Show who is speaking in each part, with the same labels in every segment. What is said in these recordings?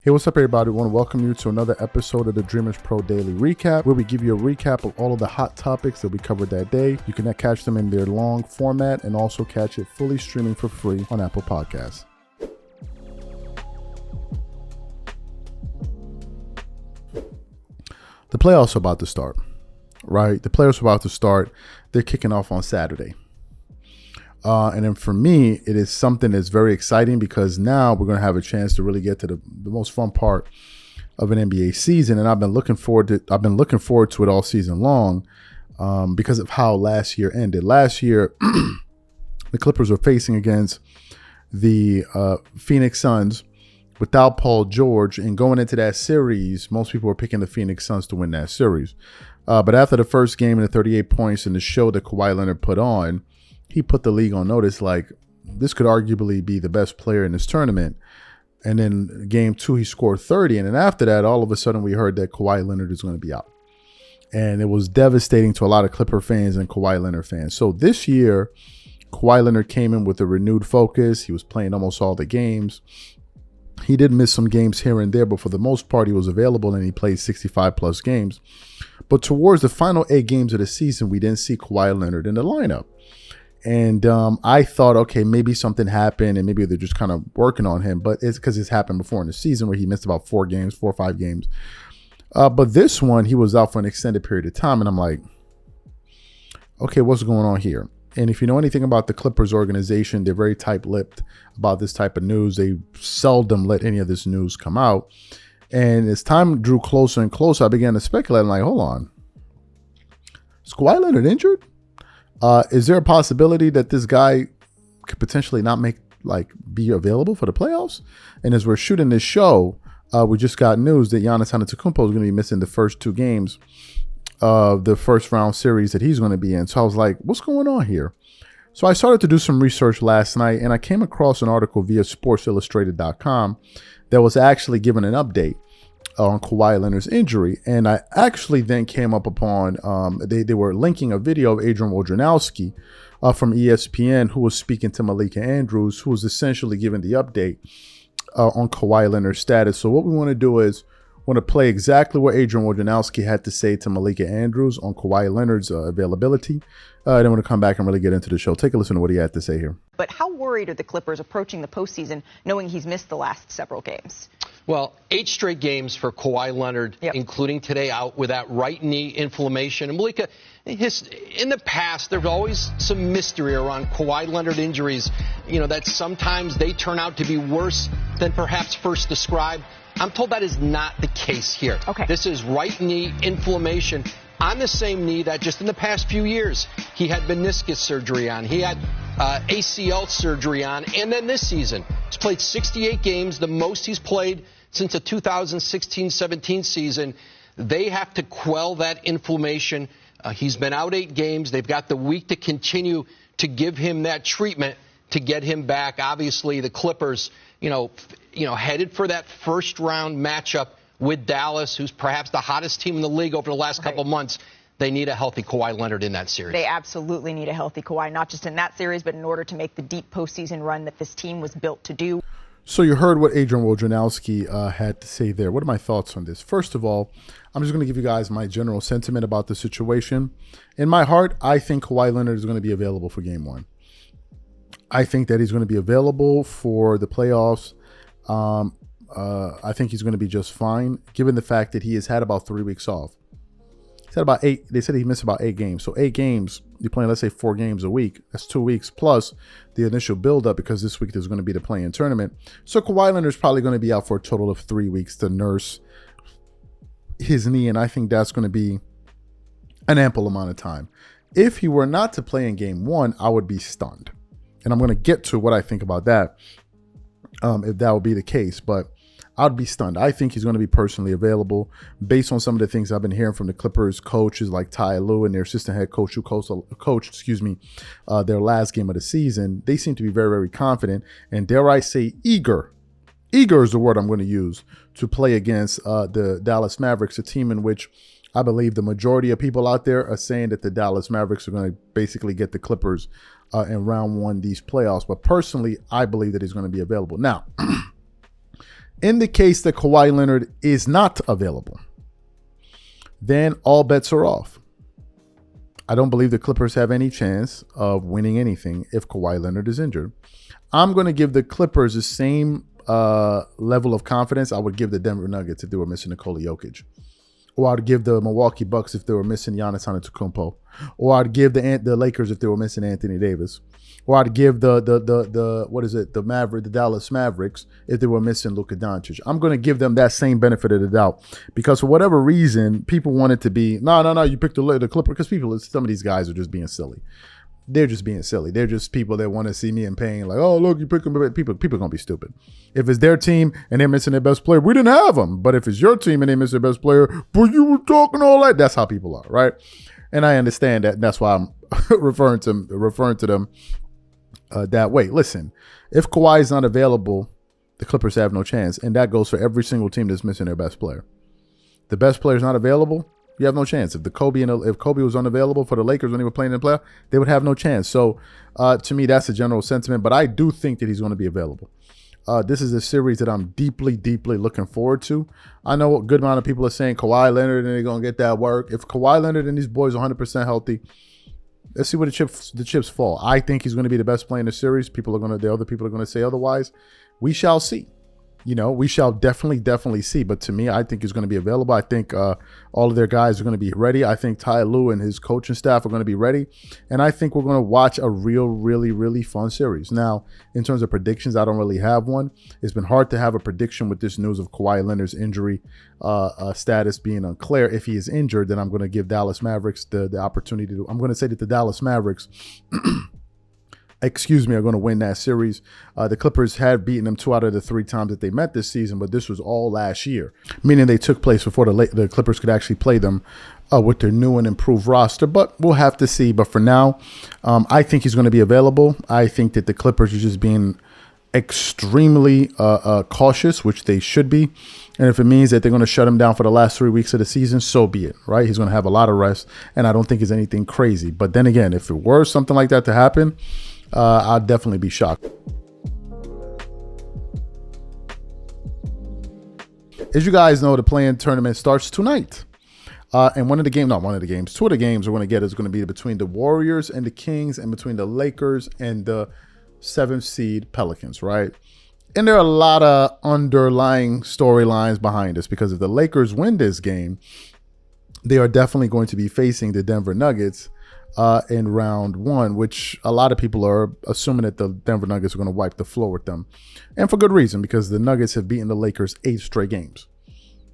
Speaker 1: Hey, what's up, everybody? I want to welcome you to another episode of the Dreamerspro Daily Recap, where we give you a recap of all of the hot topics that we covered that day. You can catch them in their long format and also catch it fully streaming for free on Apple Podcasts. The playoffs are about to start, right? The playoffs are about to start. They're kicking off on Saturday. And then for me, it is something that's very exciting because now we're going to have a chance to really get to the most fun part of an NBA season. And I've been looking forward to it all season long because of how last year ended. Last year, the Clippers were facing against the Phoenix Suns without Paul George. And going into that series, most people were picking the Phoenix Suns to win that series. But after the first game and the 38 points and the show that Kawhi Leonard put on, he put the league on notice, like, this could arguably be the best player in this tournament. And then game 2, he scored 30. And then after that, all of a sudden, we heard that Kawhi Leonard is going to be out. And it was devastating to a lot of Clipper fans and Kawhi Leonard fans. So this year, Kawhi Leonard came in with a renewed focus. He was playing almost all the games. He did miss some games here and there, but for the most part, he was available and he played 65-plus games. But towards the final 8 games of the season, we didn't see Kawhi Leonard in the lineup. And I thought, okay, maybe something happened and maybe they're just kind of working on him. But it's because it's happened before in the season where he missed about 4 or 5 games. But this one, he was out for an extended period of time. And I'm like, okay, what's going on here? And if you know anything about the Clippers organization, they're very tight-lipped about this type of news. They seldom let any of this news come out. And as time drew closer and closer, I began to speculate. I'm like, hold on. Is Kawhi Leonard injured? Is there a possibility that this guy could potentially not be available for the playoffs? And as we're shooting this show, we just got news that Giannis Antetokounmpo is going to be missing the first 2 games of the first round series that he's going to be in. So I was like, what's going on here? So I started to do some research last night, and I came across an article via SportsIllustrated.com that was actually giving an update on Kawhi Leonard's injury. And I actually then came up upon, they were linking a video of Adrian Wojnarowski from ESPN, who was speaking to Malika Andrews, who was essentially giving the update on Kawhi Leonard's status. So what we want to do is want to play exactly what Adrian Wojnarowski had to say to Malika Andrews on Kawhi Leonard's availability. Then we're going to come back and really get into the show. Take a listen to what he had to say here.
Speaker 2: But how worried are the Clippers approaching the postseason, knowing he's missed the last several games?
Speaker 3: Well, 8 straight games for Kawhi Leonard, including today, out with that right knee inflammation. And Malika, in the past, there's always some mystery around Kawhi Leonard injuries, that sometimes they turn out to be worse than perhaps first described. I'm told that is not the case here.
Speaker 2: Okay.
Speaker 3: This is right knee inflammation on the same knee that just in the past few years he had meniscus surgery on. He had ACL surgery on. And then this season, he's played 68 games, the most he's played since the 2016-17 season. They have to quell that inflammation. He's been out 8 games. They've got the week to continue to give him that treatment to get him back. Obviously, the Clippers, headed for that first round matchup with Dallas, who's perhaps the hottest team in the league over the last couple months. They need a healthy Kawhi Leonard in that series.
Speaker 2: They absolutely need a healthy Kawhi, not just in that series, but in order to make the deep postseason run that this team was built to do.
Speaker 1: So you heard what Adrian Wojnarowski had to say there. What are my thoughts on this? First of all, I'm just going to give you guys my general sentiment about the situation. In my heart, I think Kawhi Leonard is going to be available for Game 1. I think that he's going to be available for the playoffs. I think he's going to be just fine, given the fact that he has had about 3 weeks off. He's had about 8. They said he missed about 8 games. So 8 games, you're playing, let's say, 4 games a week. That's 2 weeks plus the initial buildup, because this week there's going to be the play-in tournament. So Kawhi Leonard is probably going to be out for a total of 3 weeks to nurse his knee, and I think that's going to be an ample amount of time. If he were not to play in Game 1, I would be stunned. And I'm going to get to what I think about that, if that would be the case. But I'd be stunned. I think he's going to be personally available based on some of the things I've been hearing from the Clippers coaches like Ty Lue and their assistant head coach who coached their last game of the season. They seem to be very, very confident and, dare I say, eager. Eager is the word I'm going to use to play against the Dallas Mavericks, a team in which I believe the majority of people out there are saying that the Dallas Mavericks are going to basically get the Clippers in round 1 these playoffs. But personally, I believe that he's going to be available. Now, In the case that Kawhi Leonard is not available, then all bets are off. I don't believe the Clippers have any chance of winning anything if Kawhi Leonard is injured. I'm going to give the Clippers the same level of confidence I would give the Denver Nuggets if they were missing Nikola Jokic. Or I'd give the Milwaukee Bucks if they were missing Giannis Antetokounmpo. Or I'd give the Lakers if they were missing Anthony Davis. Or I'd give the Dallas Mavericks if they were missing Luka Doncic. I'm going to give them that same benefit of the doubt because for whatever reason, people want it to be no. You picked the Clippers because some of these guys are just being silly. They're just being silly. They're just people that want to see me in pain. Like, oh, look, you pick them. People are going to be stupid. If it's their team and they're missing their best player, we didn't have them. But if it's your team and they miss their best player, but you were talking all that, that's how people are, right? And I understand that. And that's why I'm referring to them that way. Listen, if Kawhi is not available, the Clippers have no chance. And that goes for every single team that's missing their best player. The best player is not available, you have no chance. If Kobe was unavailable for the Lakers when they were playing in the playoff, they would have no chance. So to me, that's a general sentiment. But I do think that he's going to be available. This is a series that I'm deeply, deeply looking forward to. I know a good amount of people are saying Kawhi Leonard and they're going to get that work. If Kawhi Leonard and these boys are 100% healthy, let's see where the chips fall. I think he's going to be the best player in the series. The other people are going to say otherwise. We shall see. We shall definitely see. But to me, I think he's going to be available. I think all of their guys are going to be ready. I think Ty Lue and his coaching staff are going to be ready. And I think we're going to watch a really, really fun series. Now, in terms of predictions, I don't really have one. It's been hard to have a prediction with this news of Kawhi Leonard's injury status being unclear. If he is injured, then I'm going to give Dallas Mavericks the opportunity to. I'm going to say that the Dallas Mavericks are going to win that series. The Clippers had beaten them 2 out of the 3 times that they met this season, but this was all last year, meaning they took place before the Clippers could actually play them with their new and improved roster. But we'll have to see. But for now, I think he's going to be available. I think that the Clippers are just being extremely cautious, which they should be. And if it means that they're going to shut him down for the last 3 weeks of the season, so be it, right? He's going to have a lot of rest, and I don't think it's anything crazy. But then again, if it were something like that to happen, I'd definitely be shocked. As you guys know, the play-in tournament starts tonight. And two of the games we're going to get is going to be between the Warriors and the Kings and between the Lakers and the 7th seed Pelicans, right? And there are a lot of underlying storylines behind this because if the Lakers win this game, they are definitely going to be facing the Denver Nuggets in round 1, which a lot of people are assuming that the Denver Nuggets are going to wipe the floor with them. And for good reason, because the Nuggets have beaten the Lakers 8 straight games.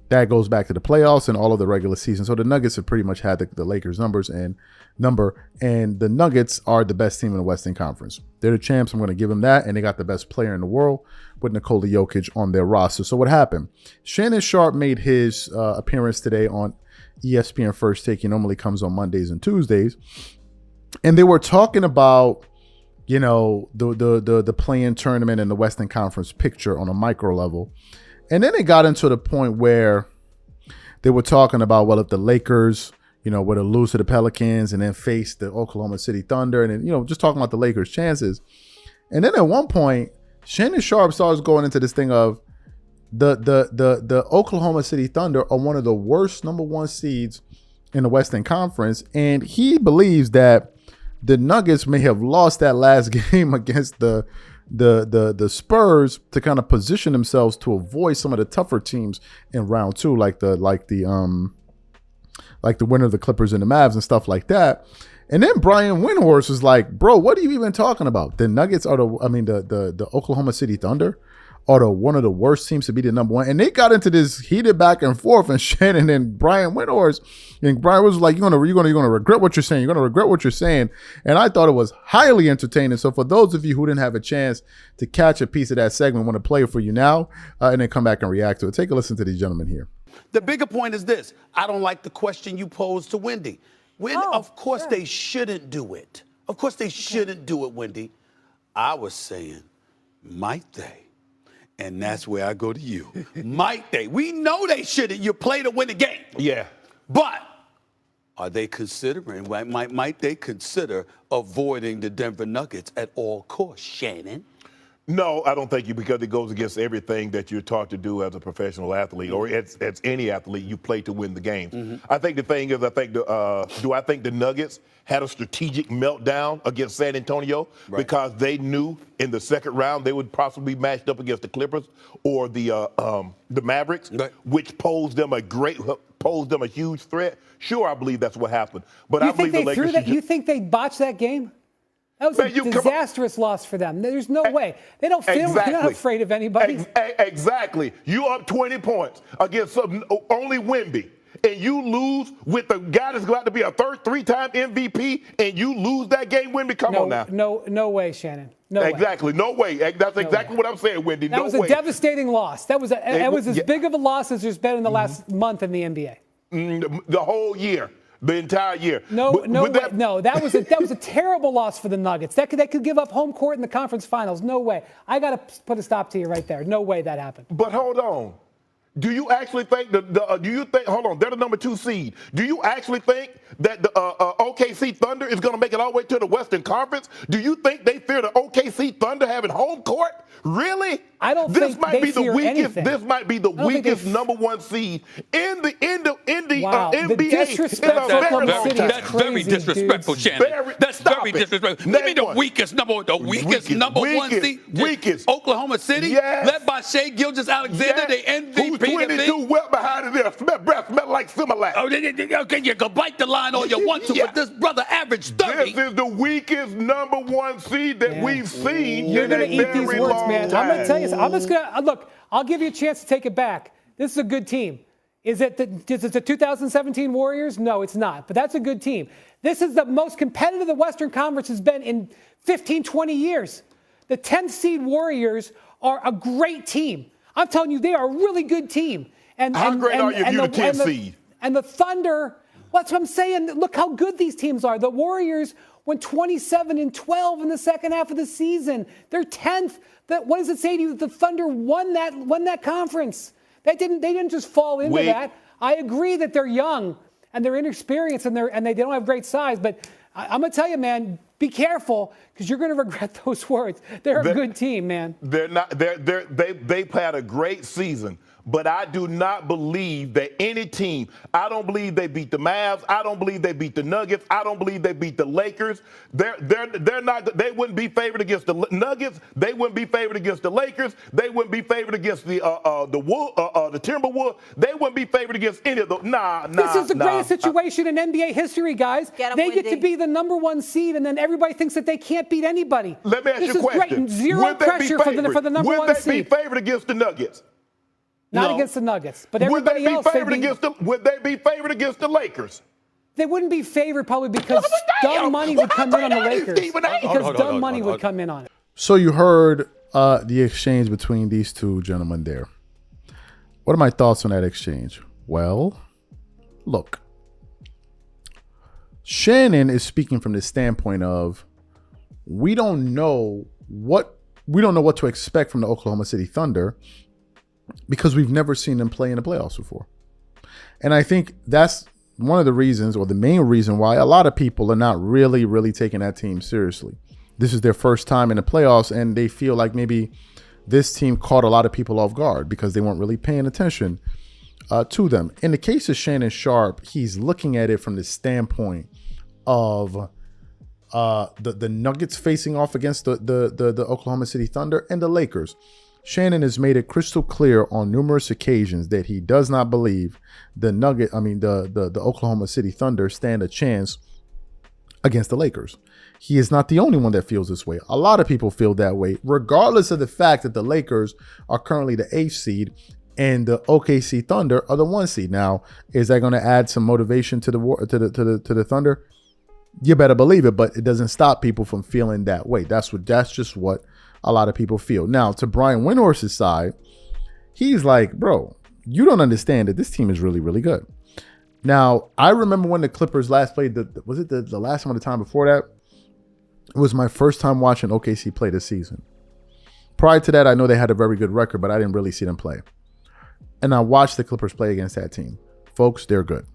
Speaker 1: That goes back to the playoffs and all of the regular season. So the Nuggets have pretty much had the Lakers and the Nuggets are the best team in the Western Conference. They're the champs. I'm going to give them that. And they got the best player in the world with Nikola Jokic on their roster. So what happened? Shannon Sharpe made his appearance today on ESPN First Take. He normally comes on Mondays and Tuesdays. And they were talking about, the play-in tournament and the Western Conference picture on a micro level. And then it got into the point where they were talking about, well, if the Lakers, were to lose to the Pelicans and then face the Oklahoma City Thunder and then, just talking about the Lakers' chances. And then at one point, Shannon Sharpe starts going into this thing of the Oklahoma City Thunder are one of the worst number 1 seeds in the Western Conference. And he believes that the Nuggets may have lost that last game against the Spurs to kind of position themselves to avoid some of the tougher teams in round 2, like the winner of the Clippers and the Mavs and stuff like that. And then Brian Windhorst was like, bro, what are you even talking about? The Nuggets are the Oklahoma City Thunder are one of the worst teams to be the number 1. And they got into this heated back and forth, and Shannon and Brian Windhorst, and Brian was like, you're gonna regret what you're saying. You're gonna regret what you're saying. And I thought it was highly entertaining. So for those of you who didn't have a chance to catch a piece of that segment, I want to play it for you now, and then come back and react to it. Take a listen to these gentlemen here.
Speaker 4: The bigger point is this. I don't like the question you posed to Wendy. Of course they shouldn't do it. Of course they shouldn't do it, Wendy. I was saying, might they? And that's where I go to you. Might they? We know they shouldn't. You play to win the game.
Speaker 5: Yeah.
Speaker 4: But are they considering, might they consider avoiding the Denver Nuggets at all costs, Shannon?
Speaker 5: No, I don't think you, because it goes against everything that you're taught to do as a professional athlete, or as any athlete. You play to win the games. I think the thing is, I think the Nuggets had a strategic meltdown against San Antonio because they knew in the second round they would possibly be matched up against the Clippers or the Mavericks, which posed them a huge threat. Sure, I believe that's what happened, but I believe the Lakers.
Speaker 6: You think they botched that game? That was a disastrous loss for them. There's no way. They're not afraid of anybody.
Speaker 5: Exactly. You up 20 points against only Wemby, and you lose with the guy that's about to be a three-time MVP, and you lose that game, Wemby? Come on now.
Speaker 6: No way, Shannon. No way.
Speaker 5: Exactly. No way. That's exactly what I'm saying, Wendy.
Speaker 6: That was a devastating loss. That was as big of a loss as there's been in the last month in the NBA.
Speaker 5: The whole year. The entire year.
Speaker 6: That was a terrible loss for the Nuggets. They could give up home court in the conference finals. No way. I got to put a stop to you right there. No way that happened.
Speaker 5: But hold on. Do you actually think hold on, they're the number 2 seed. Do you actually think that the OKC Thunder is going to make it all the way to the Western Conference? Do you think they fear the OKC Thunder having home court? Really?
Speaker 6: I don't think they fear anything.
Speaker 5: This might be the weakest number 1 seed in the
Speaker 6: wow.
Speaker 5: NBA.
Speaker 6: The disrespect
Speaker 7: That's very disrespectful, Shannon. That's very disrespectful. Give me the weakest number 1 seed.
Speaker 5: Weakest.
Speaker 7: Oklahoma City, led by Shai Gilgeous-Alexander, the MVP.
Speaker 5: 22 well behind it. Smell like Similac.
Speaker 7: Okay, you can bite the line all you want to, but this brother averaged 30.
Speaker 5: This is the weakest number 1 seed that we've seen.
Speaker 6: You're going to eat these words, man. I'm going to tell you something. I'm just going to look. I'll give you a chance to take it back. This is a good team. Is it the 2017 Warriors? No, it's not. But that's a good team. This is the most competitive the Western Conference has been in 15, 20 years. The 10th seed Warriors are a great team. I'm telling you, they are a really good team.
Speaker 5: How great are you if you're the 10th seed?
Speaker 6: And the Thunder, that's what I'm saying. Look how good these teams are. The Warriors went 27-12 in the second half of the season. They're 10th. What does it say to you that the Thunder won that conference? They didn't just fall into that. I agree that they're young and they're inexperienced and they don't have great size. But I'm gonna tell you, man, be careful because you're gonna regret those words. They're a good team, man.
Speaker 5: They've had a great season. But I do not believe that any team, I don't believe they beat the Mavs. I don't believe they beat the Nuggets. I don't believe they beat the Lakers. They're not. They wouldn't be favored against the Nuggets. They wouldn't be favored against the Lakers. They wouldn't be favored against the Timberwolves. They wouldn't be favored against any of those.
Speaker 6: This is the greatest situation in NBA history, guys. They get to be the number 1 seed, and then everybody thinks that they can't beat anybody.
Speaker 5: Let me ask you a question.
Speaker 6: Great. Zero pressure for the number 1 seed.
Speaker 5: Would they be favored against the Nuggets?
Speaker 6: Not against the Nuggets, but everybody else.
Speaker 5: Would they be favored against the Lakers?
Speaker 6: They wouldn't be favored probably because dumb money would come in on the Lakers. Because dumb money would come in on it.
Speaker 1: So you heard the exchange between these two gentlemen there. What are my thoughts on that exchange? Well, look. Shannon is speaking from the standpoint of we don't know what to expect from the Oklahoma City Thunder because we've never seen them play in the playoffs before. And I think that's one of the reasons, or the main reason, why a lot of people are not really taking that team seriously. This is their first time in the playoffs, and they feel like maybe this team caught a lot of people off guard because they weren't really paying attention to them. In the case of Shannon Sharpe, he's looking at it from the standpoint of the Nuggets facing off against the Oklahoma City Thunder and the Lakers. Shannon has made it crystal clear on numerous occasions that he does not believe the Oklahoma City Thunder stand a chance against the Lakers. He is not the only one that feels this way. A lot of people feel that way, regardless of the fact that the Lakers are currently the 8th seed and the OKC Thunder are the 1 seed. Now, is that going to add some motivation to the Thunder? You better believe it, but it doesn't stop people from feeling that way. That's just what a lot of people feel. Now, to Brian Windhorst's side, he's like, bro, you don't understand that this team is really, really good. Now, I remember when the Clippers last played, was it the last one or the time before that? It was my first time watching OKC play this season. Prior to that, I know they had a very good record, but I didn't really see them play. And I watched the Clippers play against that team. Folks, they're good,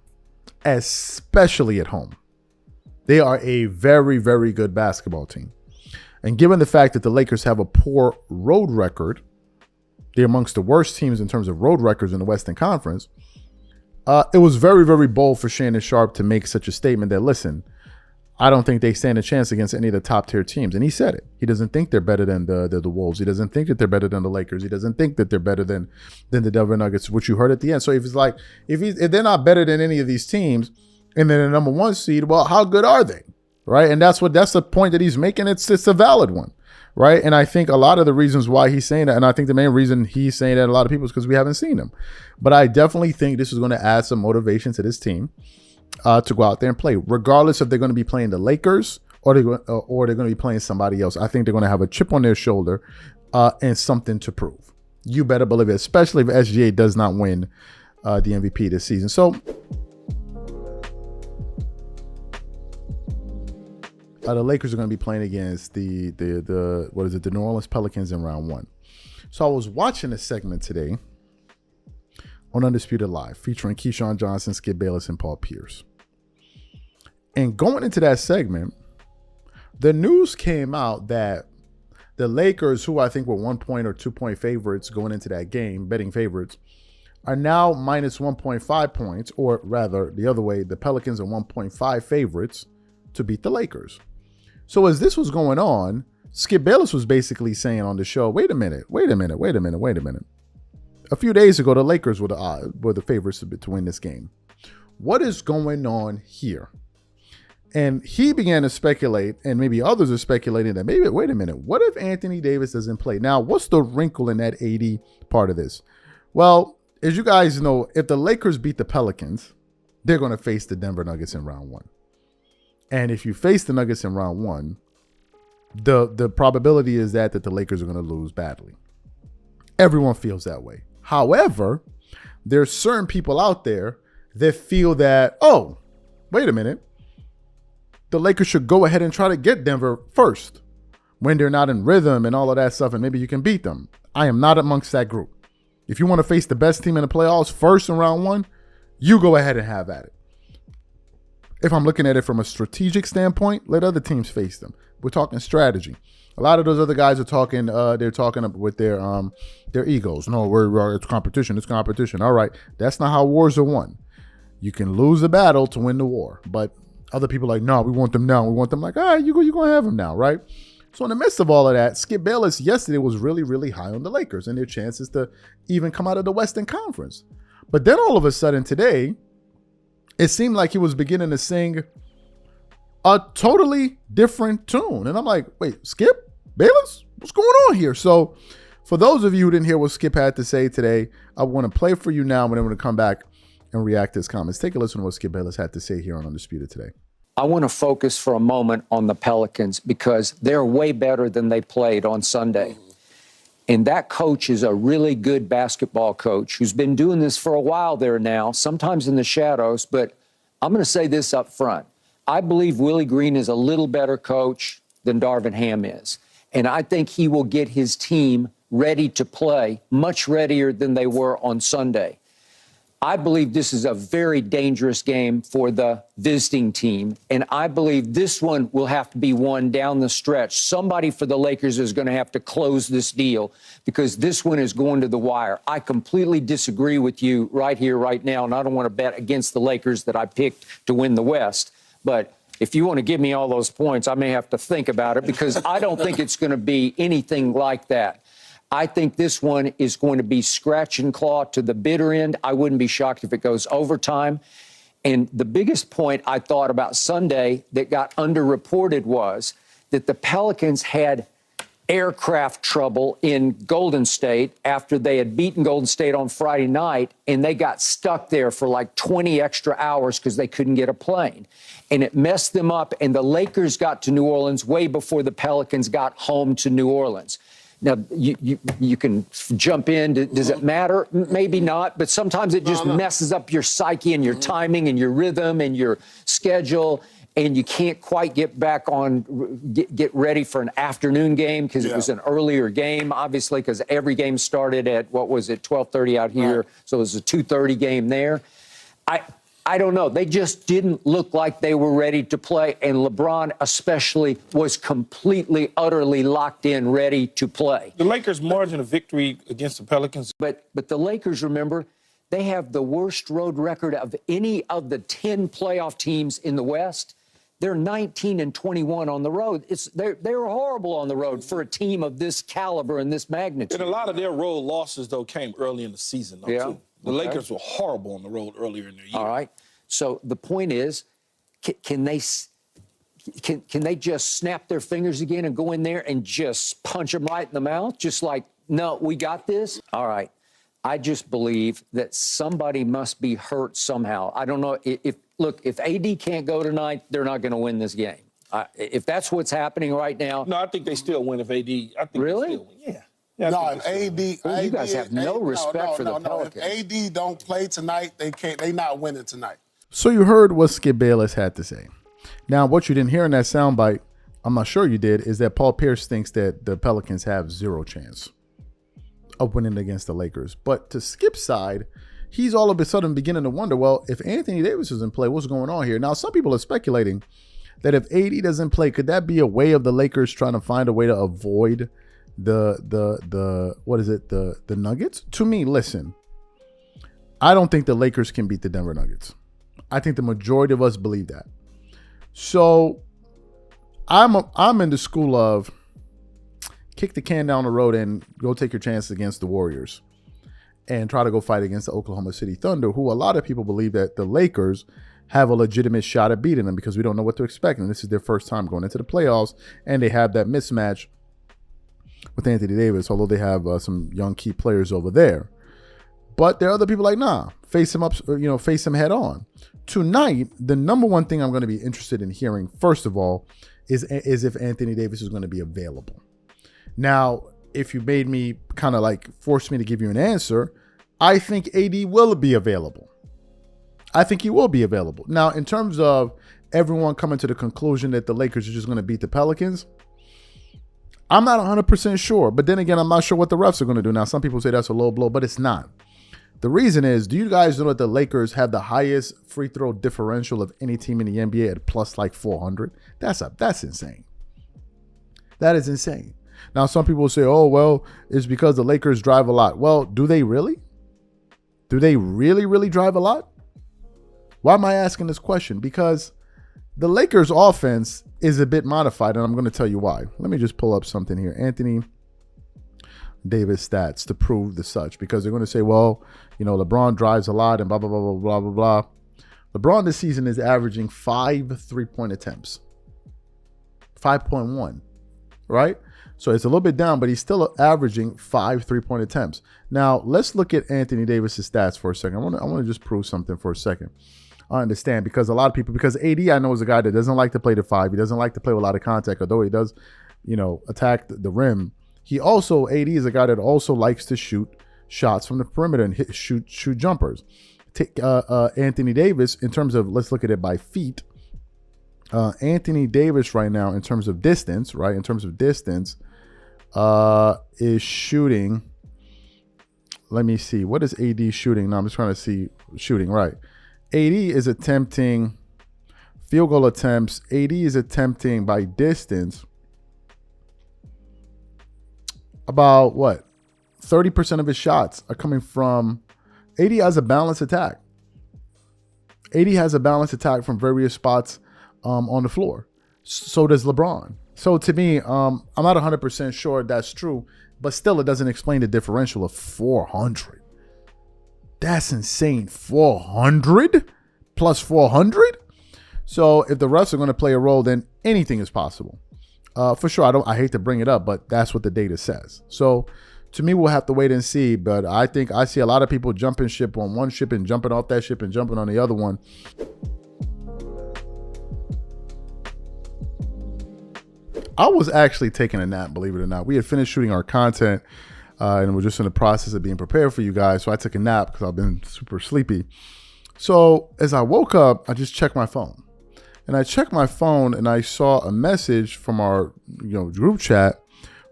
Speaker 1: especially at home. They are a very, very good basketball team. And given the fact that the Lakers have a poor road record, they're amongst the worst teams in terms of road records in the Western Conference, it was very, very bold for Shannon Sharpe to make such a statement that, listen, I don't think they stand a chance against any of the top-tier teams. And he said it. He doesn't think they're better than the Wolves. He doesn't think that they're better than the Lakers. He doesn't think that they're better than the Denver Nuggets, which you heard at the end. So if it's like, if they're not better than any of these teams and they're the number one seed, well, how good are they? Right? And that's the point that he's making. It's a valid one. Right? And I think a lot of the reasons why he's saying that, and I think the main reason he's saying that to a lot of people is because we haven't seen him. But I definitely think this is going to add some motivation to this team to go out there and play, regardless if they're going to be playing the Lakers or they're going to be playing somebody else. I think they're going to have a chip on their shoulder and something to prove. You better believe it, especially if SGA does not win the MVP this season. So the Lakers are going to be playing against the New Orleans Pelicans in round 1. So I was watching a segment today on Undisputed Live featuring Keyshawn Johnson, Skip Bayless, and Paul Pierce. And going into that segment, the news came out that the Lakers, who I think were 1 point or 2 point favorites going into that game, betting favorites, are now minus 1.5 points, or rather the other way, the Pelicans are 1.5 favorites to beat the Lakers. So as this was going on, Skip Bayless was basically saying on the show, wait a minute. A few days ago, the Lakers were the favorites to win this game. What is going on here? And he began to speculate, and maybe others are speculating that maybe, wait a minute, what if Anthony Davis doesn't play? Now, what's the wrinkle in that 80 part of this? Well, as you guys know, if the Lakers beat the Pelicans, they're going to face the Denver Nuggets in round 1. And if you face the Nuggets in round 1, the probability is that the Lakers are going to lose badly. Everyone feels that way. However, there's certain people out there that feel that, oh, wait a minute, the Lakers should go ahead and try to get Denver first when they're not in rhythm and all of that stuff, and maybe you can beat them. I am not amongst that group. If you want to face the best team in the playoffs first in round 1, you go ahead and have at it. If I'm looking at it from a strategic standpoint, let other teams face them. We're talking strategy. A lot of those other guys are talking. They're talking with their egos. No, it's competition. It's competition. All right, that's not how wars are won. You can lose a battle to win the war, but other people are like, no, we want them now. We want them like, all right, you're going to have them now, right? So in the midst of all of that, Skip Bayless yesterday was really, really high on the Lakers and their chances to even come out of the Western Conference. But then all of a sudden today, it seemed like he was beginning to sing a totally different tune. And I'm like, wait, Skip Bayless? What's going on here? So for those of you who didn't hear what Skip had to say today, I want to play for you now, and then we're going to come back and react to his comments. Take a listen to what Skip Bayless had to say here on Undisputed today.
Speaker 8: I want to focus for a moment on the Pelicans because they're way better than they played on Sunday. And that coach is a really good basketball coach who's been doing this for a while there now, sometimes in the shadows. But I'm going to say this up front. I believe Willie Green is a little better coach than Darvin Ham is. And I think he will get his team ready to play, much readier than they were on Sunday. I believe this is a very dangerous game for the visiting team, and I believe this one will have to be won down the stretch. Somebody for the Lakers is going to have to close this deal because this one is going to the wire. I completely disagree with you right here, right now, and I don't want to bet against the Lakers that I picked to win the West. But if you want to give me all those points, I may have to think about it because I don't think it's going to be anything like that. I think this one is going to be scratch and claw to the bitter end. I wouldn't be shocked if it goes overtime. And the biggest point I thought about Sunday that got underreported was that the Pelicans had aircraft trouble in Golden State after they had beaten Golden State on Friday night, and they got stuck there for like 20 extra hours because they couldn't get a plane. And it messed them up, and the Lakers got to New Orleans way before the Pelicans got home to New Orleans. Now, you can jump in. Does it matter? Maybe not, but sometimes it just messes up your psyche and your timing and your rhythm and your schedule, and you can't quite get back on, get ready for an afternoon game because it was an earlier game, obviously, because every game started at, 12:30 out here, so it was a 2:30 game there. I don't know. They just didn't look like they were ready to play. And LeBron especially was completely, utterly locked in, ready to play.
Speaker 9: The Lakers' margin of victory against the Pelicans.
Speaker 8: But the Lakers, remember, they have the worst road record of any of the 10 playoff teams in the West. They're 19-21 on the road. They're horrible on the road for a team of this caliber and this magnitude.
Speaker 9: And a lot of their road losses, though, came early in the season, though, too. The Lakers were horrible on the road earlier in their year.
Speaker 8: All right. So the point is, can they just snap their fingers again and go in there and just punch them right in the mouth? Just like, no, we got this? All right. I just believe that somebody must be hurt somehow. I don't know. If AD can't go tonight, they're not going to win this game. If that's what's happening right now.
Speaker 9: No, I think they still win if AD. I think
Speaker 8: really?
Speaker 9: They still win. Yeah.
Speaker 10: No, if AD,
Speaker 8: you guys have no respect for the Pelicans.
Speaker 10: If AD don't play tonight, they not winning tonight.
Speaker 1: So you heard what Skip Bayless had to say. Now, what you didn't hear in that soundbite, I'm not sure you did, is that Paul Pierce thinks that the Pelicans have zero chance of winning against the Lakers. But to Skip's side, he's all of a sudden beginning to wonder, well, if Anthony Davis is in play, what's going on here? Now, some people are speculating that if AD doesn't play, could that be a way of the Lakers trying to find a way to avoid the Nuggets? To me, listen, I don't think the Lakers can beat the Denver Nuggets. I think the majority of us believe that. So I'm in the school of kick the can down the road and go take your chances against the Warriors and try to go fight against the Oklahoma City Thunder, who a lot of people believe that the Lakers have a legitimate shot at beating them because we don't know what to expect. And this is their first time going into the playoffs, and they have that mismatch with Anthony Davis, although they have some young key players over there. But there are other people like, nah, face him up, face him head on. Tonight, the number one thing I'm going to be interested in hearing, first of all, is if Anthony Davis is going to be available. Now, if you made me kind of like force me to give you an answer, I think AD will be available. I think he will be available. Now, in terms of everyone coming to the conclusion that the Lakers are just going to beat the Pelicans, I'm not 100% sure. But then again, I'm not sure what the refs are going to do. Now, some people say that's a low blow, but it's not. The reason is, do you guys know that the Lakers have the highest free throw differential of any team in the NBA at plus like 400? That's insane. That is insane. Now, some people will say, oh, well, it's because the Lakers drive a lot. Well, do they really? Do they really, really drive a lot? Why am I asking this question? Because the Lakers offense is a bit modified, and I'm going to tell you why. Let me just pull up something here. Anthony Davis stats to prove the such, because they're going to say, well, LeBron drives a lot and blah, blah, blah, blah, blah, blah, blah. LeBron this season is averaging 5 3-point attempts. 5.1, right? So it's a little bit down, but he's still averaging 5 3-point attempts. Now, let's look at Anthony Davis's stats for a second. I want to just prove something for a second. I understand, because a lot of people, because AD I know is a guy that doesn't like to play the 5. He doesn't like to play with a lot of contact, although he does, attack the rim. AD is a guy that also likes to shoot shots from the perimeter and shoot jumpers. Anthony Davis, in terms of, let's look at it by feet. Anthony Davis right now, in terms of distance, is shooting. Let me see. What is AD shooting? No, I'm just trying to see shooting, right. AD is attempting field goal attempts. AD is attempting by distance about 30% of his shots are coming from. AD has a balanced attack. AD has a balanced attack from various spots on the floor. So does LeBron. So to me, I'm not 100% sure that's true, but still it doesn't explain the differential of 400. That's insane. 400 plus 400? So if the refs are going to play a role, then anything is possible. For sure, I hate to bring it up, but that's what the data says. So to me, we'll have to wait and see. But I think I see a lot of people jumping ship on one ship and jumping off that ship and jumping on the other one. I was actually taking a nap, believe it or not. We had finished shooting our content and we're just in the process of being prepared for you guys. So I took a nap because I've been super sleepy. So as I woke up, I just checked my phone. And I checked my phone and I saw a message from our group chat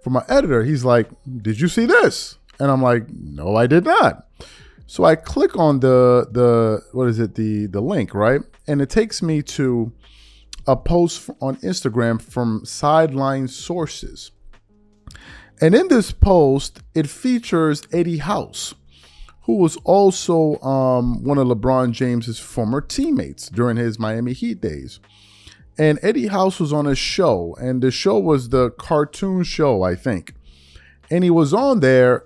Speaker 1: from our editor. He's like, did you see this? And I'm like, no, I did not. So I click on the link, right? And it takes me to a post on Instagram from Sideline Sources. And in this post, it features Eddie House, who was also one of LeBron James's former teammates during his Miami Heat days. And Eddie House was on a show, and the show was the cartoon show, I think. And he was on there,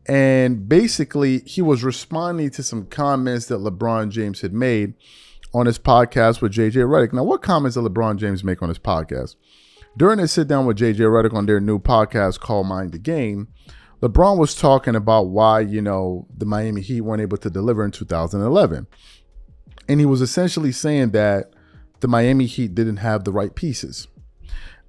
Speaker 1: and basically he was responding to some comments that LeBron James had made on his podcast with JJ Redick. Now, what comments did LeBron James make on his podcast? During his sit down with JJ Redick on their new podcast called Mind the Game, LeBron was talking about why, the Miami Heat weren't able to deliver in 2011. And he was essentially saying that the Miami Heat didn't have the right pieces.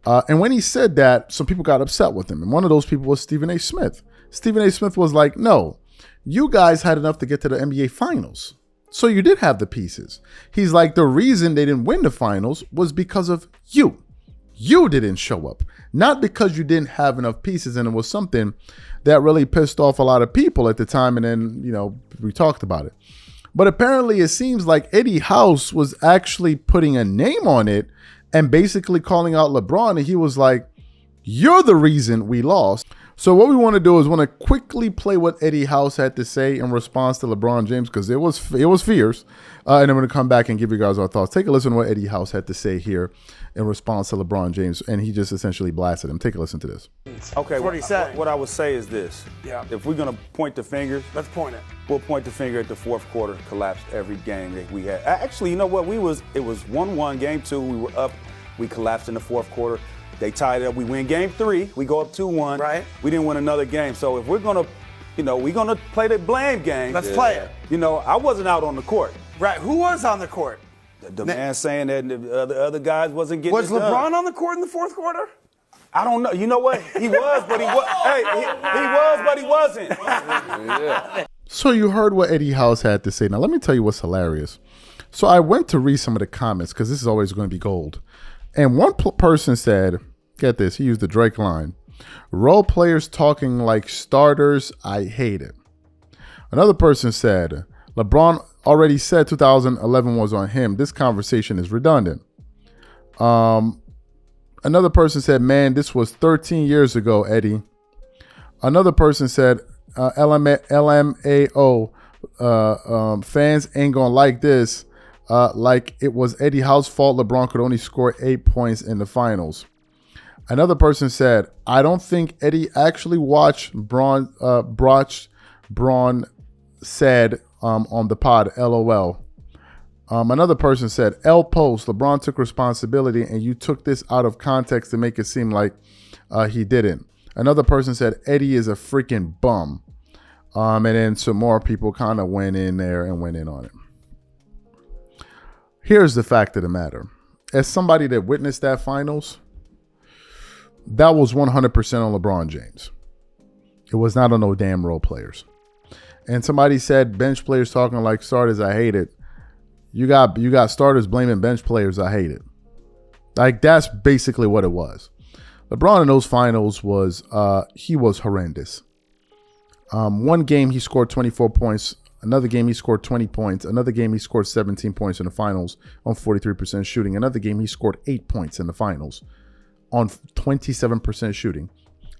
Speaker 1: And when he said that, some people got upset with him. And one of those people was Stephen A. Smith. Stephen A. Smith was like, no, you guys had enough to get to the NBA Finals. So you did have the pieces. He's like, the reason they didn't win the finals was because of you. You didn't show up. Not because you didn't have enough pieces. And it was something that really pissed off a lot of people at the time. And then, we talked about it. But apparently it seems like Eddie House was actually putting a name on it and basically calling out LeBron. And he was like, you're the reason we lost. So what we want to do is want to quickly play what Eddie House had to say in response to LeBron James, because it was fierce. And I'm going to come back and give you guys our thoughts. Take a listen to what Eddie House had to say here in response to LeBron James. And he just essentially blasted him. Take a listen to this.
Speaker 11: Okay, what he said. What I would say is this.
Speaker 10: Yeah.
Speaker 11: If we're going to point the fingers.
Speaker 10: Let's point it.
Speaker 11: We'll point the finger at the fourth quarter, collapsed every game that we had. Actually, you know what? It was 1-1, game 2. We were up. We collapsed in the fourth quarter. They tied it up. We win game 3. We go up 2-1.
Speaker 10: Right.
Speaker 11: We didn't win another game. So if we're going to, we're going to play the blame game.
Speaker 10: Let's play it.
Speaker 11: I wasn't out on the court.
Speaker 10: Right. Who was on the court?
Speaker 11: The man saying that the other guys wasn't getting
Speaker 10: Was
Speaker 11: it done.
Speaker 10: LeBron on the court in the fourth quarter?
Speaker 11: I don't know. You know what? He was, but he was. Hey, he was, but he wasn't. Yeah.
Speaker 1: So you heard what Eddie House had to say. Now, let me tell you what's hilarious. So I went to read some of the comments because this is always going to be gold. And one person said, get this, he used the Drake line, role players talking like starters, I hate it. Another person said, LeBron already said 2011 was on him. This conversation is redundant. Another person said, man, this was 13 years ago, Eddie. Another person said, LMAO, fans ain't gonna like this. Like it was Eddie House's fault LeBron could only score 8 points in the finals. Another person said, I don't think Eddie actually watched Braun said on the pod, LOL. Another person said, L post, LeBron took responsibility and you took this out of context to make it seem like he didn't. Another person said, Eddie is a freaking bum. And then some more people kind of went in there and went in on it. Here's the fact of the matter. As somebody that witnessed that finals, that was 100% on LeBron James. It was not on no damn role players. And somebody said bench players talking like starters, I hate it. You got starters blaming bench players, I hate it. Like that's basically what it was. LeBron in those finals was he was horrendous. One game he scored 24 points. Another game he scored 20 points. Another game he scored 17 points in the finals on 43% shooting. Another game he scored 8 points in the finals on 27% shooting.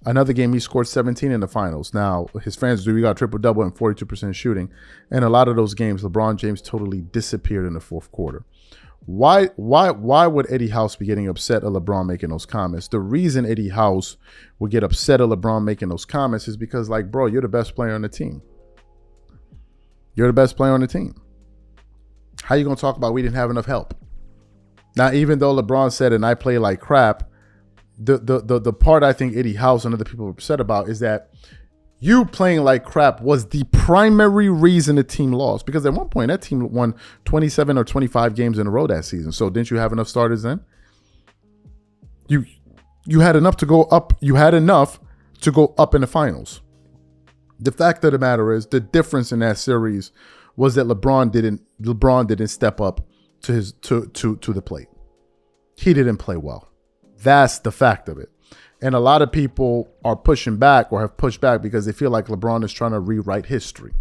Speaker 1: Another game he scored 17 in the finals. Now, his fans do, he got triple-double and 42% shooting. And a lot of those games, LeBron James totally disappeared in the fourth quarter. Why would Eddie House be getting upset at LeBron making those comments? The reason Eddie House would get upset at LeBron making those comments is because, like, bro, you're the best player on the team. You're the best player on the team. How you going to talk about we didn't have enough help? Now, even though LeBron said, and I play like crap, the part I think Eddie House and other people are upset about is that you playing like crap was the primary reason the team lost. Because at one point, that team won 27 or 25 games in a row that season. So didn't you have enough starters then? You had enough to go up. You had enough to go up in the finals. The fact of the matter is the difference in that series was that LeBron didn't step up to the plate. He didn't play well. That's the fact of it. And a lot of people are pushing back or have pushed back because they feel like LeBron is trying to rewrite history.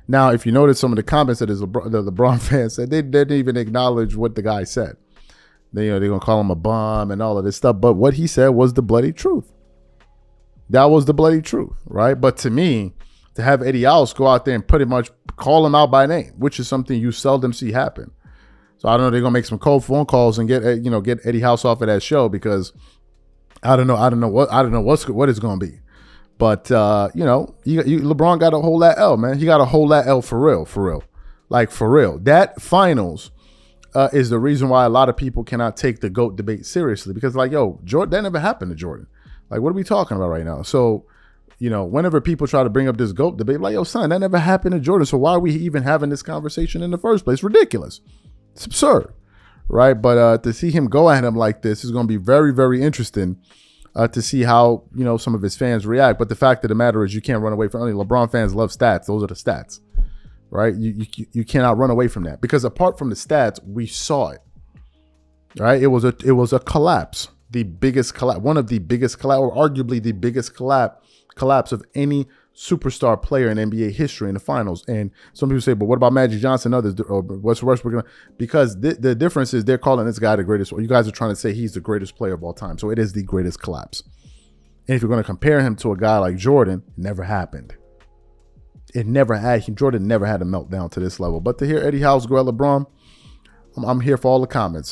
Speaker 1: Now, if you notice some of the comments that the LeBron fans said, they didn't even acknowledge what the guy said. They're going to call him a bum and all of this stuff. But what he said was the bloody truth. That was the bloody truth, right? But to me, to have Eddie House go out there and pretty much call him out by name, which is something you seldom see happen. So I don't know. They're going to make some cold phone calls and get Eddie House off of that show because I don't know what it's going to be. But, LeBron got to hold that L, man. He got to hold that L for real. Like, for real. That finals is the reason why a lot of people cannot take the GOAT debate seriously. Because, like, Jordan, that never happened to Jordan. Like, what are we talking about right now? So, whenever people try to bring up this GOAT debate, like, son, that never happened to Jordan. So why are we even having this conversation in the first place? Ridiculous. It's absurd, right? But to see him go at him like this is going to be very, very interesting to see how, some of his fans react. But the fact of the matter is you can't run away from it. LeBron fans love stats. Those are the stats, right? You cannot run away from that because apart from the stats, we saw it, right? It was a collapse. The biggest collapse, one of the biggest collapse, or arguably the biggest collapse of any superstar player in NBA history in the finals. And some people say, but what about Magic Johnson and others? Or what's Westbrook? Because the difference is they're calling this guy the greatest. You guys are trying to say he's the greatest player of all time. So it is the greatest collapse. And if you're going to compare him to a guy like Jordan, it never happened. Jordan never had a meltdown to this level. But to hear Eddie House go at LeBron, I'm here for all the comments.